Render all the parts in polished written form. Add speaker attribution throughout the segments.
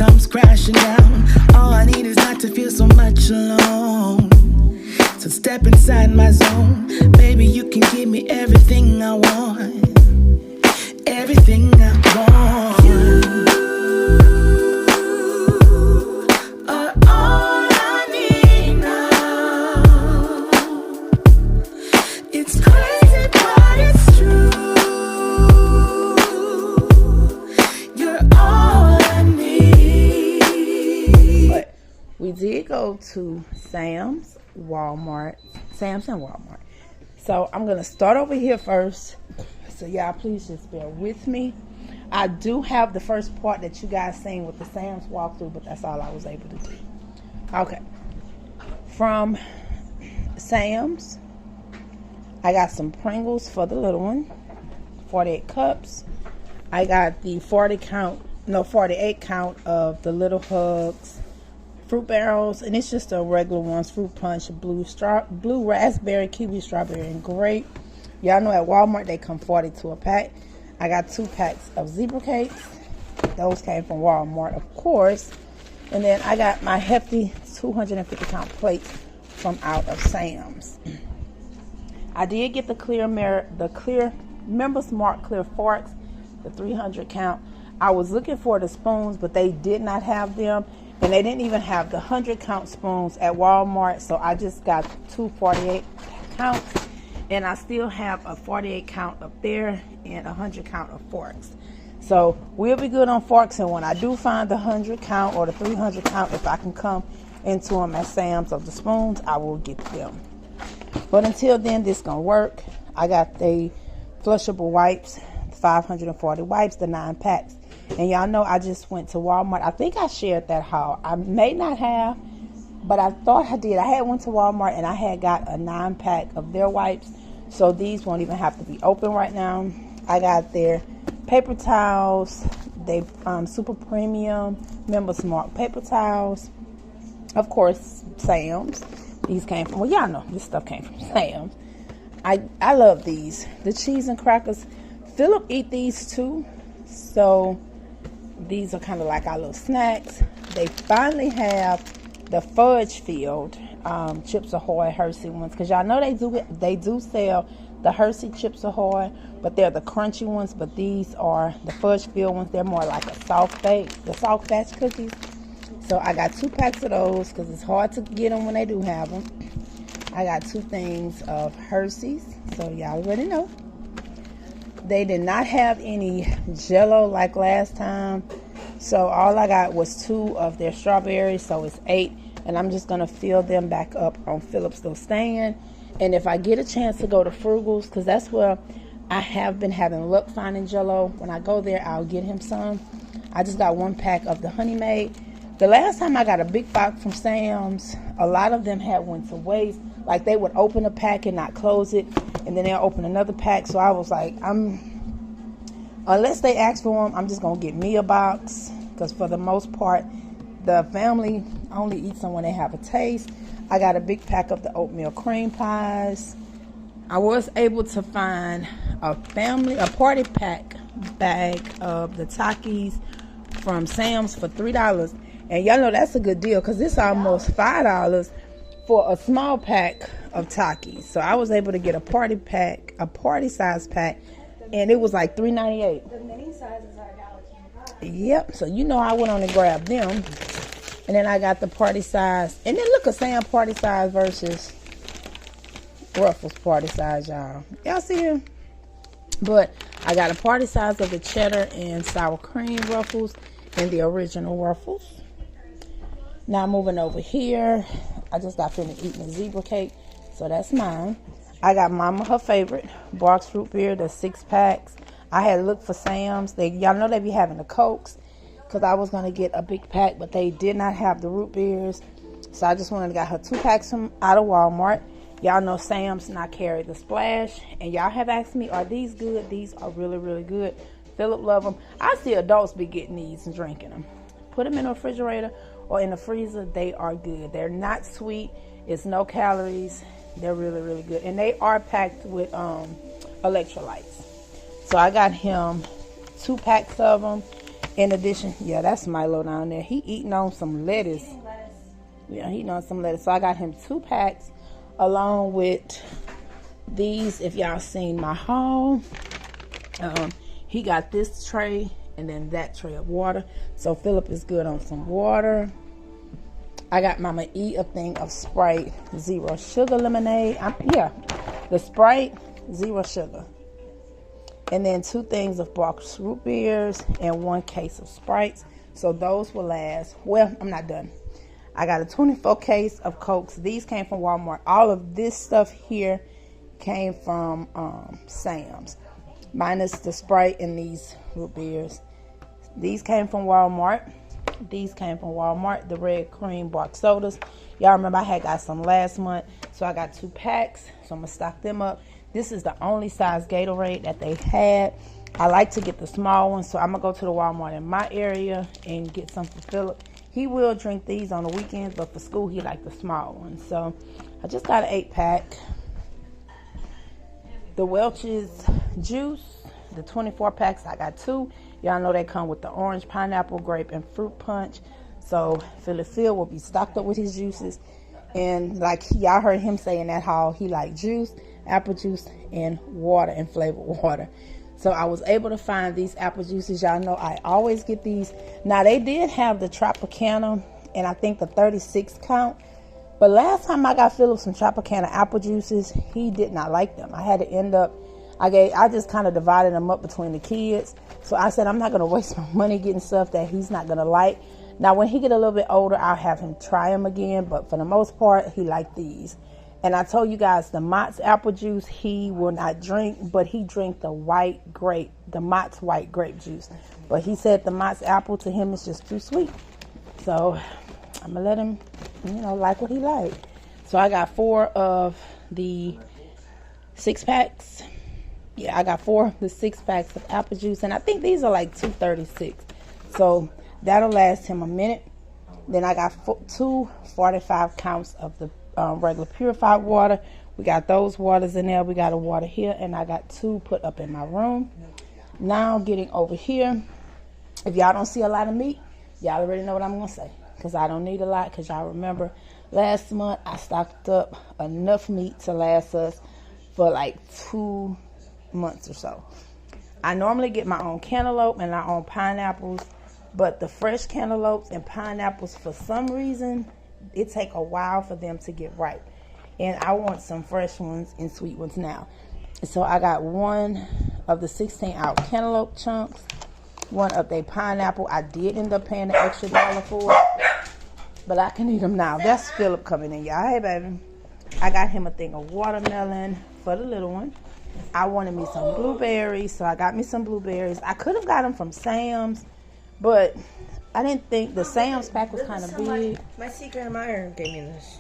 Speaker 1: comes crashing down. All I need is not to feel so much alone. So step inside my zone. Baby, you can give me everything I want. Everything I want. You are all I need now. It's crazy, but it's true. You're all I need.
Speaker 2: But we did go to Sam's, Walmart, Sam's and Walmart. So I'm going to start over here first. So y'all please just bear with me. I do have the first part that you guys seen with the Sam's walkthrough, but that's all I was able to do. Okay. From Sam's, I got some Pringles for the little one. 48 cups. I got the 48 count of the Little Hugs fruit barrels, and it's just the regular ones: fruit punch, blue raspberry, kiwi, strawberry, and grape. Y'all know at Walmart they come 42 a pack. I got 2 packs of zebra cakes. Those came from Walmart, of course. And then I got my hefty 250 count plates from out of Sam's. I did get the clear Members Mark clear forks, the 300 count. I was looking for the spoons, but they did not have them. And they didn't even have the 100 count spoons at Walmart. So I just got 2 48 counts. And I still have a 48 count up there and a 100 count of forks. So we'll be good on forks. And when I do find the 100 count or the 300 count, if I can come into them at Sam's of the spoons, I will get them. But until then, this gonna work. I got the flushable wipes, 540 wipes, the 9 packs. And y'all know I just went to Walmart. I think I shared that haul. I may not have, but I thought I did. I had went to Walmart and I had got a 9 pack of their wipes. So these won't even have to be open right now. I got their paper towels. They super premium Members Mark paper towels. Of course, Sam's. These came from, well, y'all know this stuff came from Sam's. I love these. The cheese and crackers. Philip eat these too. So these are kind of like our little snacks. They finally have the fudge filled Chips Ahoy Hershey ones, because y'all know they do sell the Hershey Chips Ahoy, but they're the crunchy ones. But these are the fudge filled ones. They're more like a soft batch cookies. So I got 2 packs of those because it's hard to get them when they do have them. I got 2 things of Hershey's, so y'all already know. They did not have any Jello like last time, so all I got was 2 of their strawberries, so it's 8. And I'm just going to fill them back up on Philip's little stand. And if I get a chance to go to Frugal's, because that's where I have been having luck finding Jello. When I go there, I'll get him some. I just got 1 pack of the Honey Maid. The last time I got a big box from Sam's, a lot of them had went to waste. Like they would open a pack and not close it, and then they'll open another pack. So I was like, unless they ask for them, I'm just going to get me a box. Because for the most part, the family only eats them when they have a taste. I got a big pack of the oatmeal cream pies. I was able to find a party pack bag of the Takis from Sam's for $3. And y'all know that's a good deal because it's almost $5 for a small pack of Takis. So I was able to get a party size pack, and it was like $3.98.
Speaker 3: The mini sizes are $1.25.
Speaker 2: Yep. So you know I went on and grabbed them. And then I got the party size. And then look at Sam party size versus Ruffles party size, y'all. Y'all see him? But I got a party size of the cheddar and sour cream Ruffles and the original Ruffles. Now moving over here, I just got finished eating a zebra cake, so that's mine. I got Mama her favorite, Barks Root Beer, the 6 packs. I had looked for Sam's. Y'all know they be having the Cokes, because I was going to get a big pack, but they did not have the root beers. So I just wanted to get her 2 packs from out of Walmart. Y'all know Sam's not carry the Splash. And y'all have asked me, are these good? These are really, really good. Philip love them. I see adults be getting these and drinking them. Put them in the refrigerator or in the freezer. They are good. They're not sweet. It's no calories. They're really, really good. And they are packed with electrolytes. So I got him 2 packs of them. In addition, yeah, that's Milo down there. He eating on some lettuce. Yeah, he eating on some lettuce. So I got him 2 packs along with these. If y'all seen my haul, he got this tray and then that tray of water. So Philip is good on some water. I got Mama E a thing of Sprite 0 sugar lemonade. The Sprite 0 sugar. And then 2 things of boxed root beers and 1 case of Sprites. So those will last. Well, I'm not done. I got a 24 case of Cokes. These came from Walmart. All of this stuff here came from Sam's. Minus the Sprite and these root beers. These came from Walmart. These came from Walmart. The red cream bark sodas. Y'all remember I had got some last month. So I got 2 packs. So I'm going to stock them up. This is the only size Gatorade that they had. I like to get the small one, so I'm going to go to the Walmart in my area and get some for Philip. He will drink these on the weekends, but for school, he likes the small one. So I just got an 8-pack. The Welch's juice, the 24 packs, I got 2. Y'all know they come with the orange, pineapple, grape, and fruit punch. So Philip Phil will be stocked up with his juices. And like y'all heard him say in that haul, he liked juice, apple juice, and water, and flavored water. So I was able to find these apple juices. Y'all know I always get these. Now they did have the Tropicana and I think the 36 count. But last time I got Philip some Tropicana apple juices, he did not like them. I had to end up, I just kind of divided them up between the kids. So I said I'm not going to waste my money getting stuff that he's not going to like. Now when he get a little bit older, I'll have him try them again. But for the most part, he liked these. And I told you guys the Mott's apple juice he will not drink, but he drank the Mott's white grape juice. But he said the Mott's apple to him is just too sweet. So I'm going to let him, like what he liked. So I got 4 of the 6 packs. Yeah, I got 4 of the 6 packs of apple juice. And I think these are like $2.36. So that'll last him a minute. Then I got 2 45 counts of the regular purified water. We got those waters in there. We got a water here, and I got 2 put up in my room. Now getting over here, if y'all don't see a lot of meat, y'all already know what I'm gonna say, because I don't need a lot. Because y'all remember last month I stocked up enough meat to last us for like 2 months or so. I normally get my own cantaloupe and my own pineapples, but the fresh cantaloupes and pineapples, for some reason, it take a while for them to get ripe. And I want some fresh ones and sweet ones now. So I got 1 of the 16-ounce cantaloupe chunks, 1 of the pineapple. I did end up paying the extra $1 for it, but I can eat them now. That's Philip coming in, y'all. Hey, baby. I got him a thing of watermelon for the little one. I wanted me some blueberries, so I got me some blueberries. I could have got them from Sam's, but I didn't think the Sam's pack was kind of big.
Speaker 3: My secret admirer gave me this.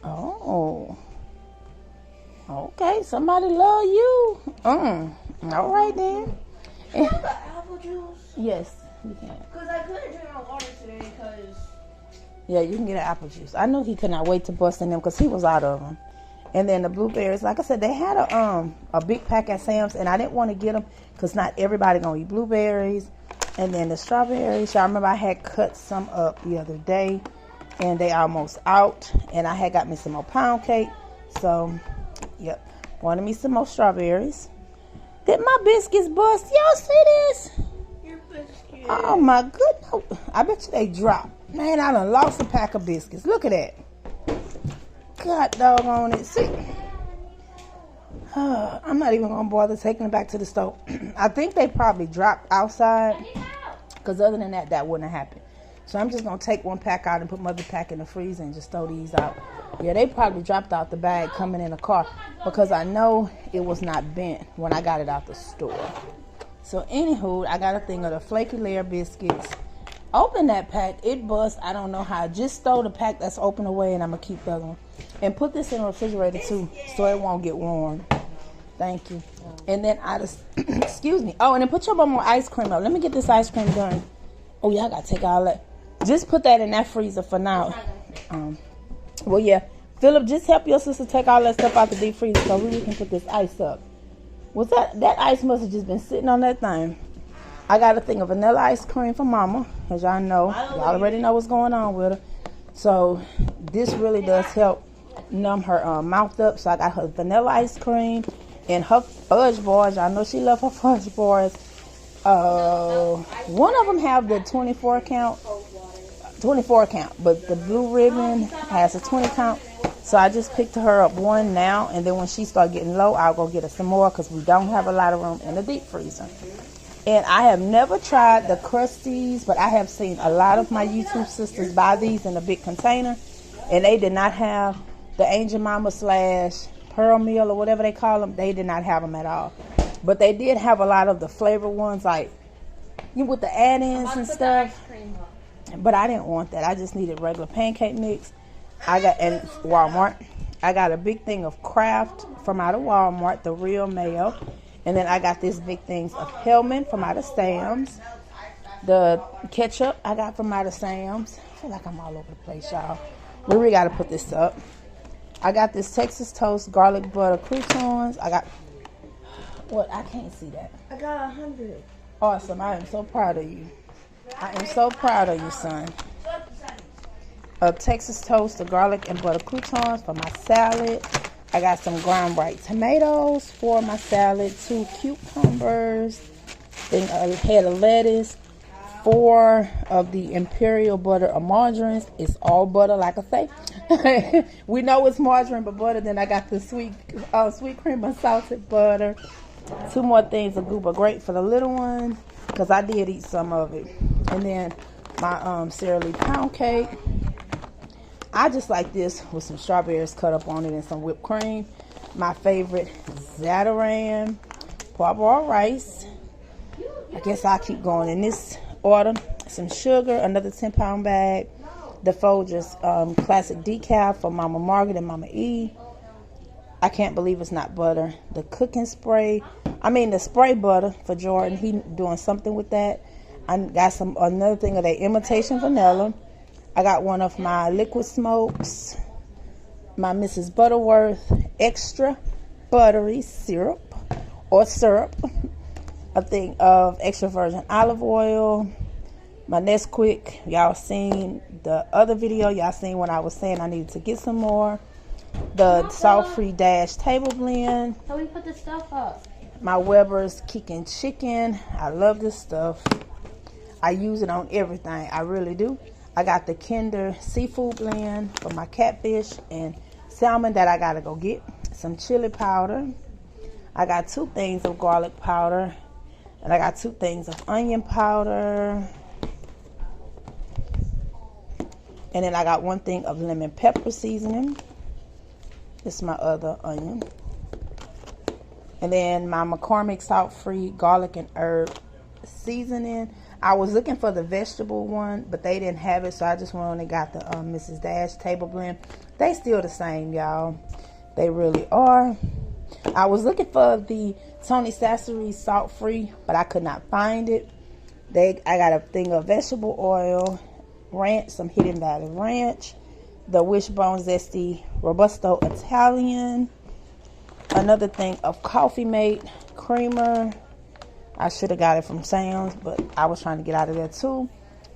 Speaker 2: Oh. Okay, somebody love you. All right then.
Speaker 3: Can I have the apple juice?
Speaker 2: Yes, you can.
Speaker 3: Because I couldn't drink my water today because...
Speaker 2: Yeah, you can get an apple juice. I knew he could not wait to bust in them because he was out of them. And then the blueberries, like I said, they had a big pack at Sam's, and I didn't want to get them because not everybody gonna eat blueberries. And then the strawberries, y'all remember I had cut some up the other day, and they almost out. And I had got me some more pound cake. So, yep, wanted me some more strawberries. Did my biscuits bust? Y'all see this?
Speaker 3: Your biscuit.
Speaker 2: Oh my goodness. I bet you they dropped. Man, I done lost a pack of biscuits. Look at that. God doggone it. See? I'm not even going to bother taking it back to the stove. I think they probably dropped outside. Because other than that, that wouldn't have happened. So I'm just going to take 1 pack out and put my other pack in the freezer and just throw these out. Yeah, they probably dropped out the bag coming in the car. Because I know it was not bent when I got it out the store. So anywho, I got a thing of the flaky layer biscuits. Open that pack. It bust. I don't know how. Just throw the pack that's open away and I'm going to keep the other one. And put this in the refrigerator too so it won't get warm. Thank you. And then I just, excuse me. Oh, and then put your more ice cream up. Let me get this ice cream done. Oh, yeah, I got to take all that. Just put that in that freezer for now. Well, yeah. Philip, just help your sister take all that stuff out the deep freezer so we can put this ice up. Was that ice must have just been sitting on that thing. I got a thing of vanilla ice cream for Mama, as y'all know. Y'all already know what's going on with her. So this really does help numb her mouth up. So I got her vanilla ice cream and her fudge bars. Y'all know she love her fudge bars. One of them have the 24 count, but the blue ribbon has a 20 count. So I just picked her up one now, and then when she start getting low, I'll go get her some more because we don't have a lot of room in the deep freezer. And I have never tried the Crusties, but I have seen a lot of my YouTube sisters buy these in a big container, and they did not have the Angel Mama / Pearl Meal or whatever they call them. They did not have them at all. But they did have a lot of the flavored ones, like with the add-ins and stuff. But I didn't want that. I just needed regular pancake mix. I got in Walmart. I got a big thing of Kraft from out of Walmart, the real mayo. And then I got this big things of Hellman from out of Sam's. The ketchup I got from out of Sam's. I feel like I'm all over the place, y'all. We really got to put this up. I got this Texas Toast garlic butter croutons. I got, what? I can't see that.
Speaker 3: I got 100.
Speaker 2: Awesome. I am so proud of you. I am so proud of you, son. A Texas Toast, the garlic and butter croutons for my salad. I got some ground ripe tomatoes for my salad, 2 cucumbers, then a head of lettuce, 4 of the imperial butter or margarines. It's all butter, like I say. We know it's margarine, but butter. Then I got the sweet cream and salted butter. 2 more things of Goober Grape for the little one, because I did eat some of it. And then my Sara Lee pound cake. I just like this with some strawberries cut up on it and some whipped cream. My favorite, Zatarain poivre rice. I guess I'll keep going in this order. Some sugar, another 10-pound bag. The Folgers classic decaf for Mama Margaret and Mama E. I can't believe it's not butter. The cooking spray. The spray butter for Jordan. He doing something with that. I got another thing of that imitation vanilla. I got one of my liquid smokes, my Mrs. Butterworth extra buttery syrup, a thing of extra virgin olive oil, my Nesquik. Y'all seen the other video. Y'all seen when I was saying I needed to get some more. The salt-free dash table blend.
Speaker 3: So we put the stuff up.
Speaker 2: My Weber's kicking chicken. I love this stuff. I use it on everything. I really do. I got the Kinder seafood blend for my catfish and salmon that I gotta go get. Some chili powder. I got 2 things of garlic powder. And I got 2 things of onion powder. And then I got 1 thing of lemon pepper seasoning. This is my other onion. And then my McCormick salt-free garlic and herb seasoning. I was looking for the vegetable one, but they didn't have it, so I just went on and got the Mrs. Dash table blend. They still the same, y'all. They really are. I was looking for the Tony Sassery salt-free, but I could not find it. I got a thing of vegetable oil, ranch, some Hidden Valley Ranch, the Wishbone Zesty Robusto Italian, another thing of Coffee Mate creamer. I should have got it from Sam's, but I was trying to get out of there too.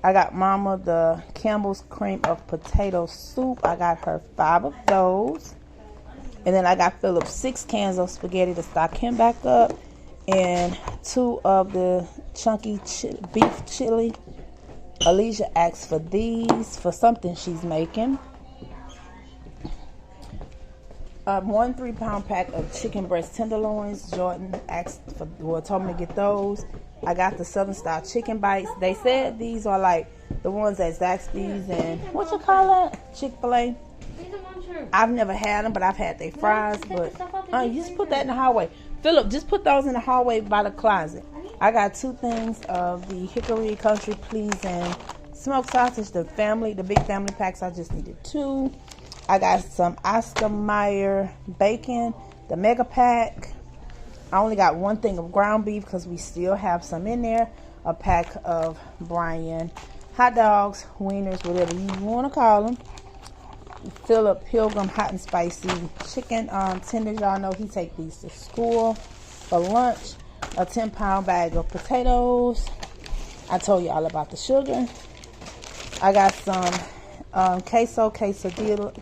Speaker 2: I got Mama the Campbell's cream of potato soup. I got her 5 of those. And then I got Philip 6 cans of spaghetti to stock him back up. And 2 of the chunky beef chili. Alisha asked for these for something she's making. 1 3-pound pack of chicken breast tenderloins. Jordan told me to get those. I got the Southern style chicken bites. They said these are like the ones at Zaxby's and what you call that? Chick-fil-A. I've never had them, but I've had their fries. But you just put that in the hallway. Philip, just put those in the hallway by the closet. I got 2 things of the Hickory Country Pleasing smoked sausage, the big family packs. I just needed 2. I got some Oscar Mayer bacon, the mega pack. I only got 1 thing of ground beef because we still have some in there. A pack of Brian hot dogs, wieners, whatever you want to call them. Philip Pilgrim hot and spicy chicken tenders. Y'all know he take these to school for lunch. a 10-pound bag of potatoes. I told you all about the sugar. I got some quesadilla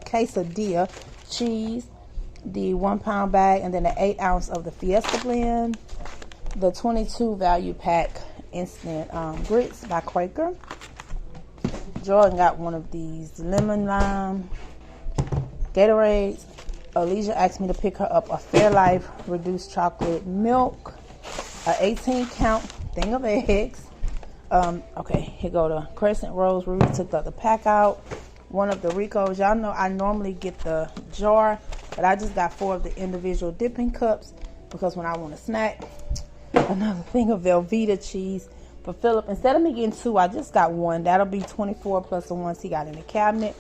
Speaker 2: cheese, the 1-pound bag, and then the 8 ounce of the Fiesta blend, the 22 value pack instant grits by Quaker. Jordan got one of these lemon lime Gatorades. Alisha asked me to pick her up a Fairlife reduced chocolate milk, a 18-count thing of eggs. Okay, here go the crescent rolls. We took the other pack out. One of the Ricos. Y'all know I normally get the jar, but I just got 4 of the individual dipping cups because when I want a snack. Another thing of Velveeta cheese for Philip. Instead of me getting 2, I just got 1. That'll be 24 plus the ones he got in the cabinet.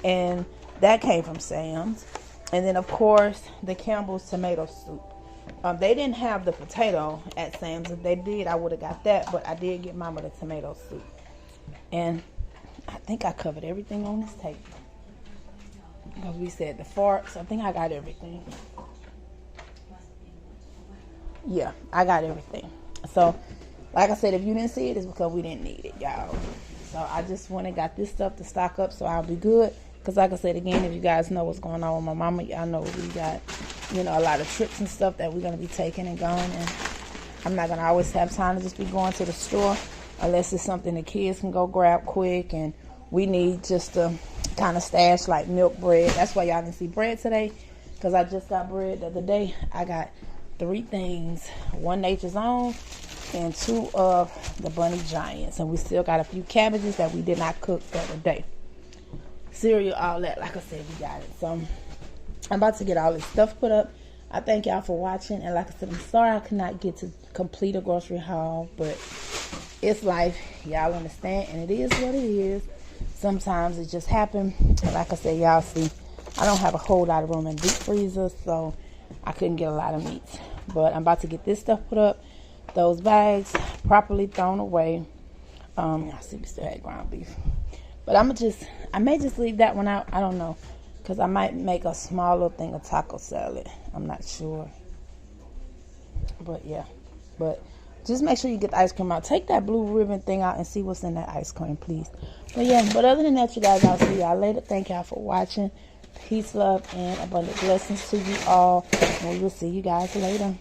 Speaker 2: And that came from Sam's. And then, of course, the Campbell's tomato soup. They didn't have the potato at Sam's. If they did, I would have got that. But I did get Mama the tomato soup. And I think I covered everything on this table. Because we said the farts. I think I got everything. Yeah, I got everything. So, like I said, if you didn't see it, it's because we didn't need it, y'all. So, I just went and got this stuff to stock up so I'll be good. Because, like I said, again, if you guys know what's going on with my mama, y'all know we got, a lot of trips and stuff that we're going to be taking and going. And I'm not going to always have time to just be going to the store unless it's something the kids can go grab quick. And we need just to kind of stash like milk, bread. That's why y'all didn't see bread today. Because I just got bread the other day. I got 3 things. 1 Nature's Own and 2 of the Bunny Giants. And we still got a few cabbages that we did not cook the other day. Cereal, all that. Like I said, we got it. So I'm about to get all this stuff put up. I thank y'all for watching. And like I said, I'm sorry I could not get to complete a grocery haul. But it's life. Y'all understand. And it is what it is. Sometimes it just happens. Like I said, y'all see, I don't have a whole lot of room in deep freezer. So I couldn't get a lot of meats. But I'm about to get this stuff put up. Those bags properly thrown away. I see we still had ground beef. But I may just leave that one out. I don't know. Because I might make a smaller thing of taco salad. I'm not sure. But yeah. But just make sure you get the ice cream out. Take that blue ribbon thing out and see what's in that ice cream, please. But yeah. But other than that, you guys, I'll see y'all later. Thank y'all for watching. Peace, love, and abundant blessings to you all. And we will see you guys later.